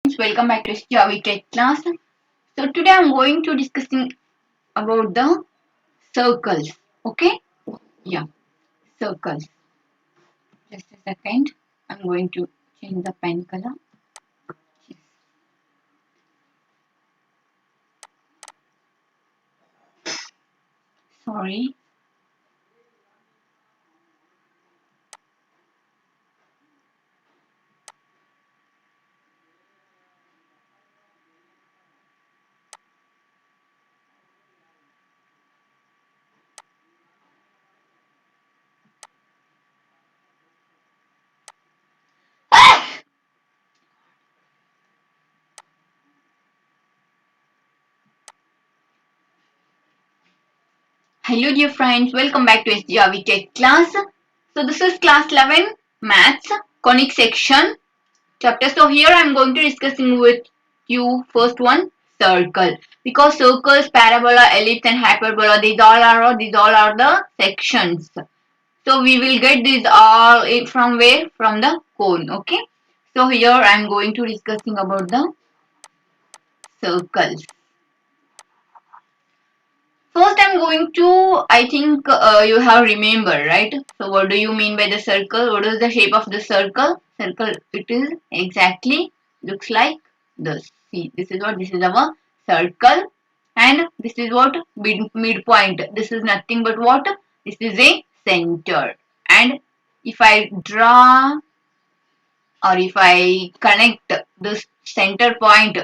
Welcome back to SGRV-TECH class. So today I'm going to discussing about the circles. Okay? Yeah, circles. Just a second. I'm going to change the pen color. Sorry. Hello dear friends. Welcome back to SGRV-TECH class. So this is class 11 maths conic section chapter. So here I'm going to discussing with you first one circle, because circles, parabola, ellipse and hyperbola, these all are the sections. So we will get these all from where? From the cone. Okay. So here I'm going to discussing about the circles. First I'm going to, I think you have remember, right? So what do you mean by the circle? What is the shape of the circle? Circle, it is exactly looks like this. See, this is our circle, and this is what midpoint. This is nothing but what? This is a center. And if I draw or if I connect this center point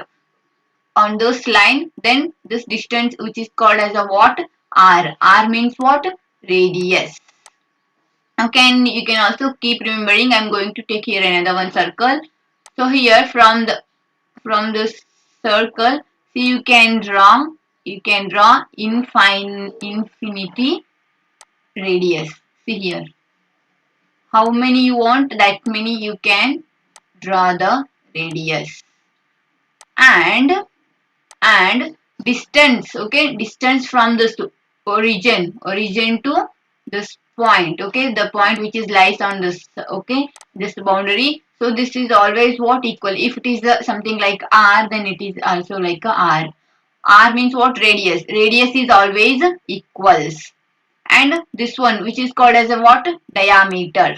on this line, then this distance which is called as a what? R. R means what? Radius. Okay, and you can also keep remembering. I'm going to take here another one circle. So here from this circle, see you can draw infinity radius. See here. How many you want, that many you can draw the radius. And distance, okay, distance from this origin to this point, okay, the point which is lies on this, okay, this boundary. So this is always what? Equal. If it is something like r, then it is also like a r. R means what? Radius. Radius is always equals. And this one which is called as a what? Diameter.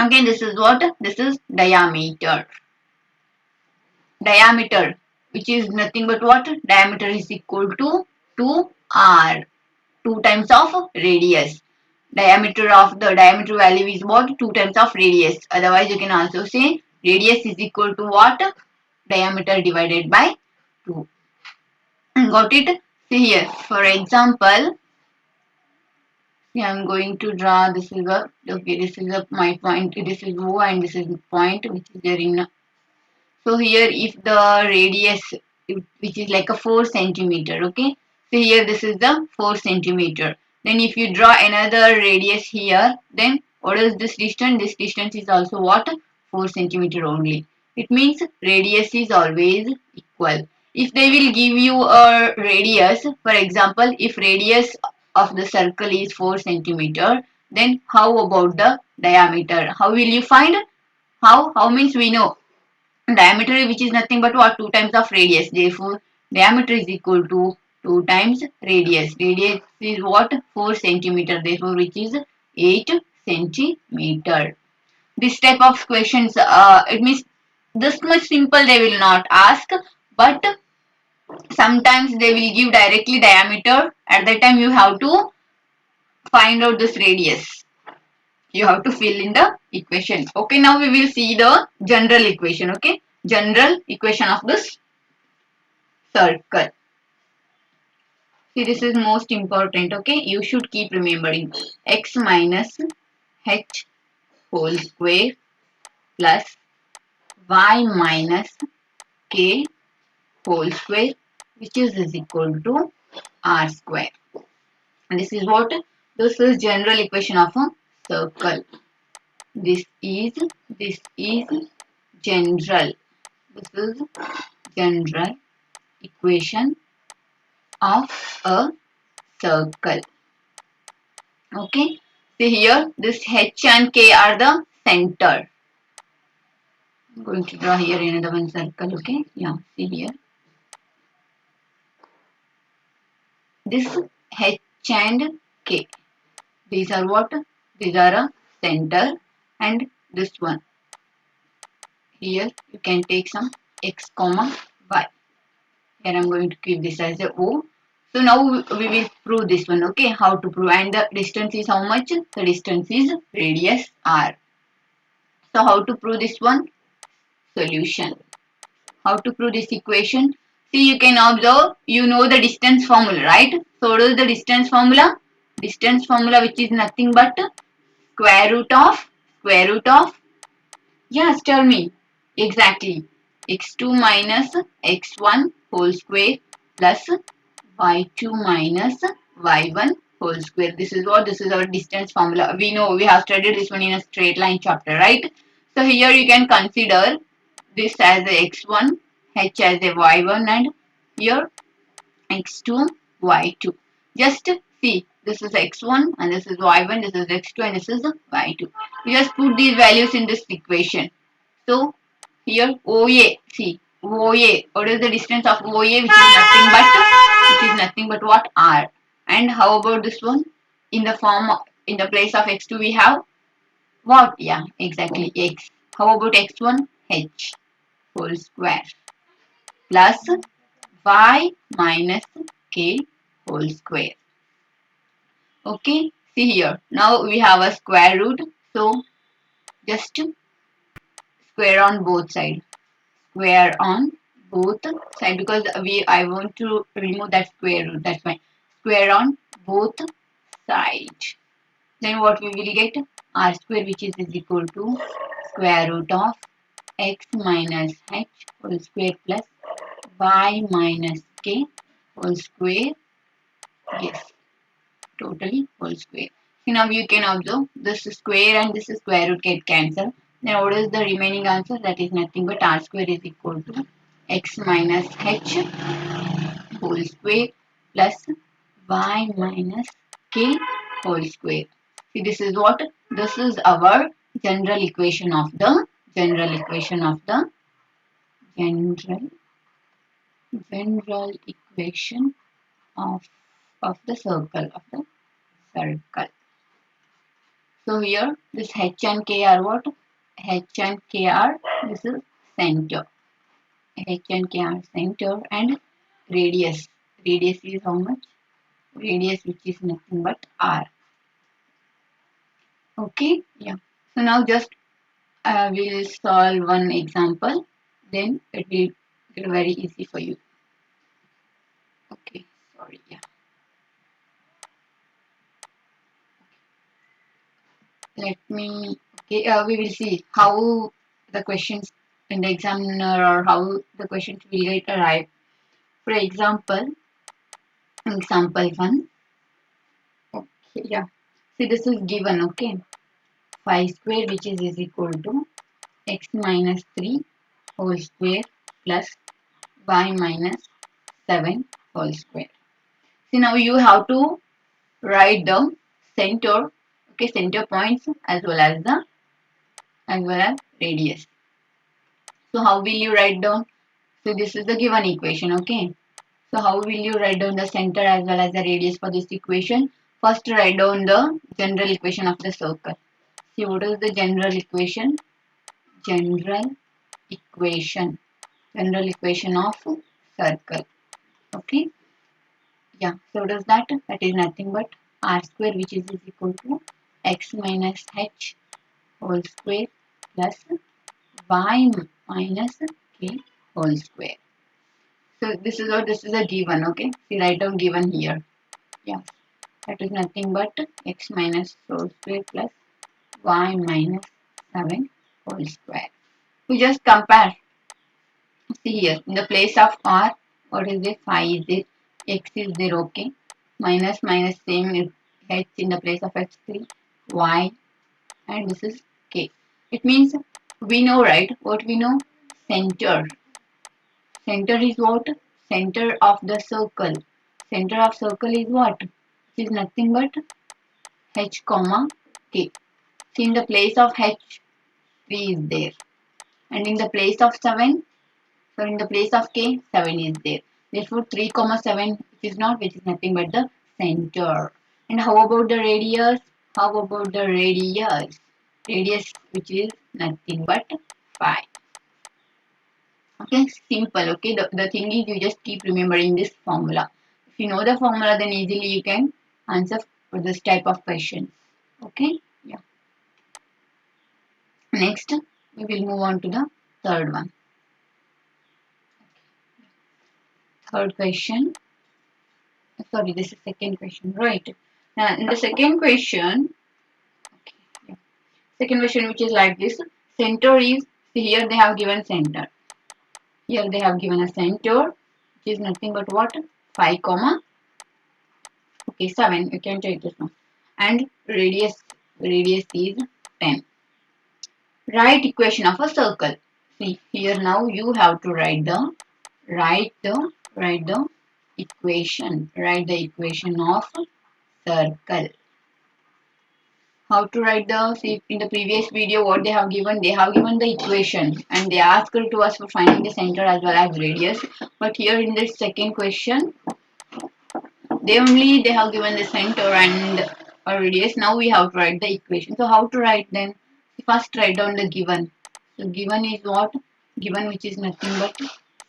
Okay, this is what? This is diameter. Diameter, which is nothing but what? Diameter is equal to 2r, 2 times of radius. Diameter value is what? 2 times of radius. Otherwise you can also say radius is equal to what? Diameter divided by 2. Got it? See here, for example, see, I'm going to draw, this is a, okay, this is a my point, this is O and this is the point which is there in. So here if the radius, which is like a 4 centimeter, okay. So here this is the 4 centimeter. Then if you draw another radius here, then what is this distance? This distance is also what? 4 centimeter only. It means radius is always equal. If they will give you a radius, for example, if radius of the circle is 4 centimeter, then how about the diameter? How will you find? How means we know diameter, which is nothing but what? 2 times of radius. Therefore diameter is equal to 2 times radius. Radius is what? 4 centimeter. Therefore which is 8 centimeter. This type of questions, it means this much simple they will not ask, but sometimes they will give directly diameter. At that time you have to find out this radius. You have to fill in the equation. Okay, now we will see the general equation. Okay, general equation of this circle. See, this is most important. Okay, you should keep remembering x minus h whole square plus y minus k whole square, which is equal to r square. And this is what? This is general equation of a circle. This is general. This is general equation of a circle. Okay. See here, this h and k are the center. I'm going to draw here another one circle, okay? Yeah, see here. This H and K. These are what? These are a center, and this one. Here you can take some X comma Y. Here I'm going to keep this as a O. So now we will prove this one, okay? How to prove, and the distance is how much? The distance is radius R. So how to prove this one? Solution. How to prove this equation? See, you can observe, you know the distance formula, right? So what is the distance formula? Distance formula, which is nothing but square root of, yes, tell me. Exactly. X2 minus x1 whole square plus y2 minus y1 whole square. This is what? This is our distance formula. We know, we have studied this one in a straight line chapter, right? So here you can consider this as a x1, h as a y1, and here x2, y2. Just see, this is x1 and this is y1, this is x2 and this is y2. We just put these values in this equation. So here OA, see OA, what is the distance of OA, which is nothing but what? R. And how about this one? In the form of, in the place of x2 we have what? Yeah, exactly, x. How about x1? H whole square plus y minus k whole square. Okay, see here. Now we have a square root. So just square on both sides. Square on both sides, because I want to remove that square root. That's why square on both sides. Then what we will get? R square, which is equal to square root of x minus h whole square plus y minus k whole square. Yes, totally whole square. So now you can observe this square and this square root get cancelled. Then what is the remaining answer? That is nothing but r square is equal to x minus h whole square plus y minus k whole square. See, this is what? This is our general equation of the general equation of the general general equation of the circle of the circle. So here this h and k are what? H and k are, this is center. H and k are center, and radius. Radius is how much? Radius, which is nothing but r. Okay, yeah. So now just we'll solve one example. Then it will get very easy for you. Okay, sorry, yeah. Let me. Okay, we will see how the questions in the examiner, or how the questions will get arrived. For example, example 1. Okay, yeah. See, this is given, okay. 5 square, which is equal to x minus 3 whole square plus y minus 7 whole square. See, now you have to write the center, okay, center points as well as radius. So how will you write down? So this is the given equation, okay. So how will you write down the center as well as the radius for this equation? First write down the general equation of the circle. See, what is the general equation? General equation. General equation of circle. Okay. Yeah. So what is that? That is nothing but r square, which is equal to x minus h whole square plus y minus k whole square. So this is what, this is a given, okay. See, write down given here. Yeah. That is nothing but x minus whole square plus y minus 7 whole square. We just compare. See here, in the place of r, what is it? 5 is it? X is there, okay. Minus minus same is h in the place of x3, y, and this is k. It means we know, right? What we know? Center. Center is what? Center of the circle. Center of circle is what? It is nothing but h comma k. See, in the place of h, 3 is there. And in the place of 7, so in the place of k, 7 is there. Therefore 3 comma 7 which is not, which is nothing but the center. And how about the radius? How about the radius? Radius which is nothing but 5. Okay, simple. Okay, the thing is you just keep remembering this formula. If you know the formula, then easily you can answer for this type of question. Okay, yeah. Next, we will move on to the third one. Third question. Sorry, this is second question, right? Now, in the second question, okay, yeah. Second question which is like this. Center is, see here they have given center. Here they have given a center, which is nothing but what? 5 comma, okay, 7. You can take this one. And radius is 10. Write equation of a circle. See here now you have to write the equation of circle. How to write the, see in the previous video what they have given the equation and they asked to us for finding the center as well as radius. But here in this second question they have given the center and a radius. Now we have to write the equation. So how to write them? First write down the given. So given is what? Given which is nothing but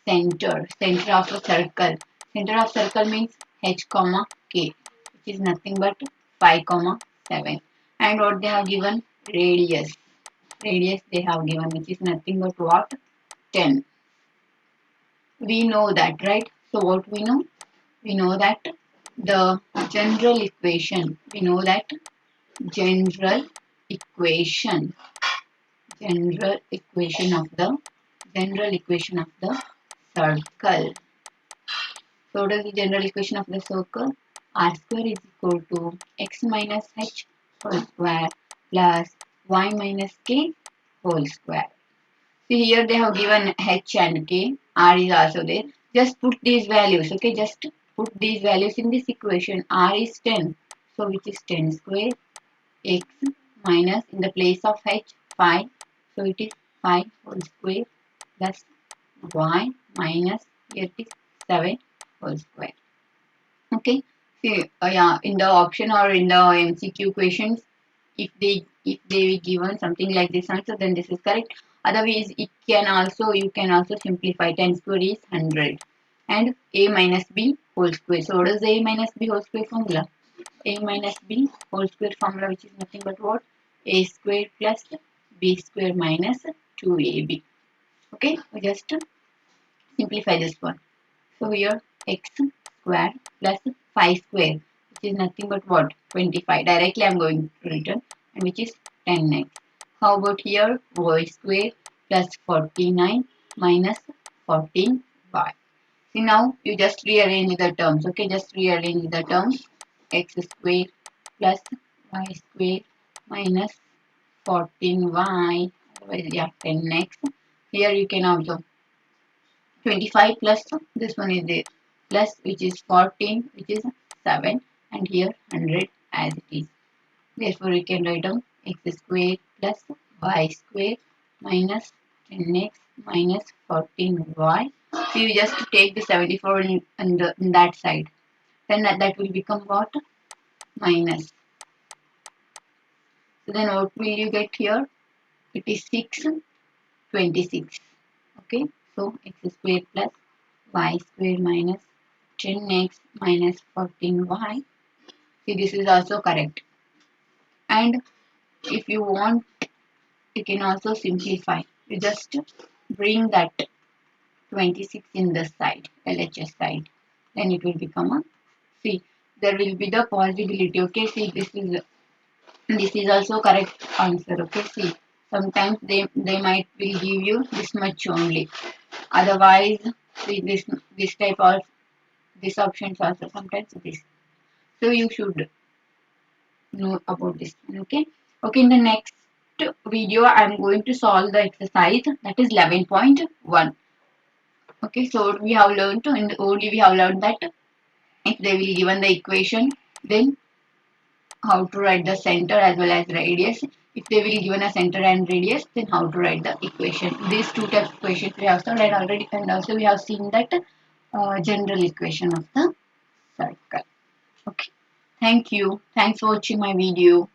center of a circle. Center of circle means h comma k, which is nothing but 5 comma 7. And what they have given? Radius. Radius they have given which is nothing but what? 10. We know that, right? So what we know? We know that the general equation. We know that general equation. General equation of the circle. So what is the general equation of the circle? R square is equal to x minus h whole square plus y minus k whole square. See here they have given h and k. R is also there. Just put these values. Okay, just put these values in this equation. R is 10. So which is 10 square x minus in the place of h 5. So it is 5 whole square plus y minus here it is 7 whole square. Okay. See, yeah, in the option or in the MCQ questions, if they given something like this answer, then this is correct. Otherwise, you can also simplify. 10 square is 100, and a minus b whole square. So what is the a minus b whole square formula? A minus b whole square formula, which is nothing but what? A square plus b square minus 2ab. Okay, we just simplify this one. So here x square plus 5 square, which is nothing but what? 25. Directly I am going to return, and which is 10x. How about here? Y square plus 49 minus 14y. See now you just rearrange the terms. Okay, just rearrange the terms. X square plus y square minus 14y. Otherwise, yeah, 10x. Here you can observe 25 plus this one is there plus which is 14 which is 7 and here 100 as it is. Therefore we can write down x square plus y square minus 10x minus 14y. So you just take the 74 in that side. Then that will become what? Minus. So then what will you get here? It is 626. Okay. So x square plus y square minus 10x minus 14y. See, this is also correct. And if you want, you can also simplify. You just bring that 26 in the side, LHS side. Then it will become a, see, there will be the possibility. Okay, see, this is also correct answer. Okay, see, sometimes they might will give you this much only. Otherwise, see this type of this options also sometimes this. So you should know about this one. Okay. Okay. In the next video, I'm going to solve the exercise that is 11.1. Okay. So we have learned in the OD we have learned that if they will given the equation, then how to write the center as well as radius. If they will given a center and radius, then how to write the equation. These two types of equations we have solved, and already, and also we have seen that general equation of the circle. Okay. Thank you. Thanks for watching my video.